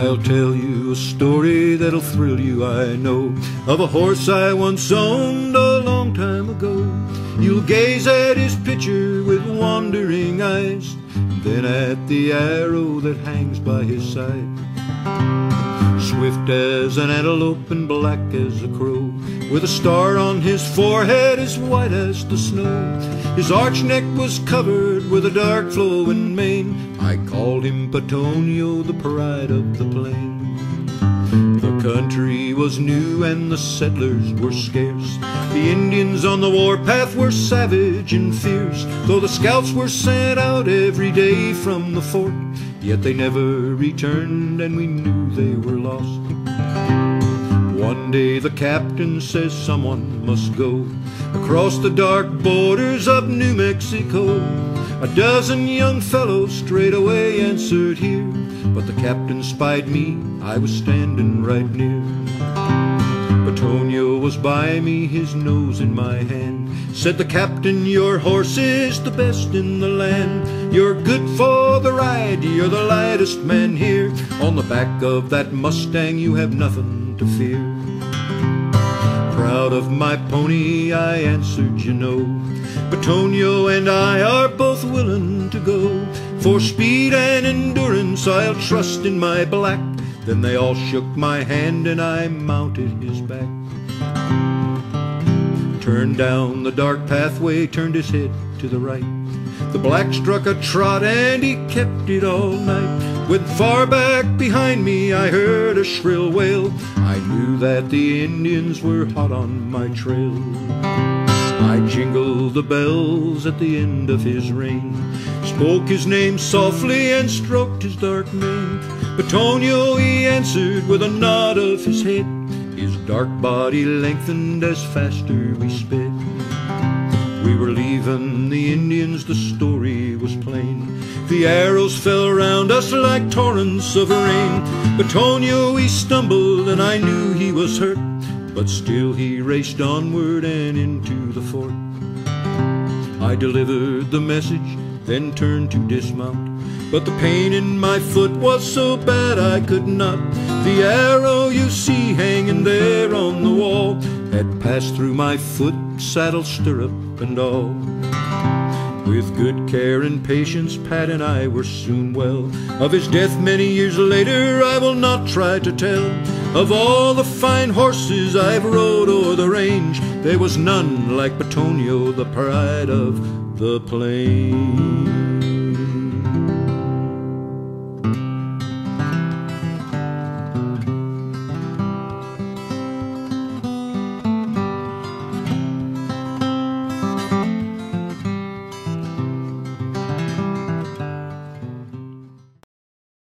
I'll tell you a story that'll thrill you, I know, of a horse I once owned a long time ago. You'll gaze at his picture with wandering eyes, then at the arrow that hangs by his side. Swift as an antelope and black as a crow, with a star on his forehead as white as the snow. His arched neck was covered with a dark flowing mane. I called him Petonio, the pride of the plain. The country was new and the settlers were scarce. The Indians on the warpath were savage and fierce. Though the scouts were sent out every day from the fort, yet they never returned and we knew they were lost. One day the captain says someone must go across the dark borders of New Mexico. A dozen young fellows straight away answered here, but the captain spied me, I was standing right near. Petonio was by me, his nose in my hand. Said the captain, your horse is the best in the land. You're good for the ride, you're the lightest man here. On the back of that Mustang you have nothing to fear. Proud of my pony, I answered, you know, Petonio and I are both willing to go. For speed and endurance I'll trust in my black. Then they all shook my hand and I mounted his back. Turned down the dark pathway, turned his head to the right. The black struck a trot and he kept it all night. When far back behind me I heard a shrill wail, I knew that the Indians were hot on my trail. I jingled the bells at the end of his rein, spoke his name softly and stroked his dark mane. Petonio, he answered with a nod of his head. His dark body lengthened as faster we sped. We were leaving the Indians, the story was plain. The arrows fell round us like torrents of rain. Petonio, he stumbled and I knew he was hurt, but still he raced onward and into the fort. I delivered the message, then turned to dismount, but the pain in my foot was so bad I could not. The arrow you see hanging there on the wall had passed through my foot, saddle, stirrup, and all. With good care and patience, Pat and I were soon well. Of his death many years later I will not try to tell. Of all the fine horses I've rode o'er the range, there was none like Petonio, the pride of the plain.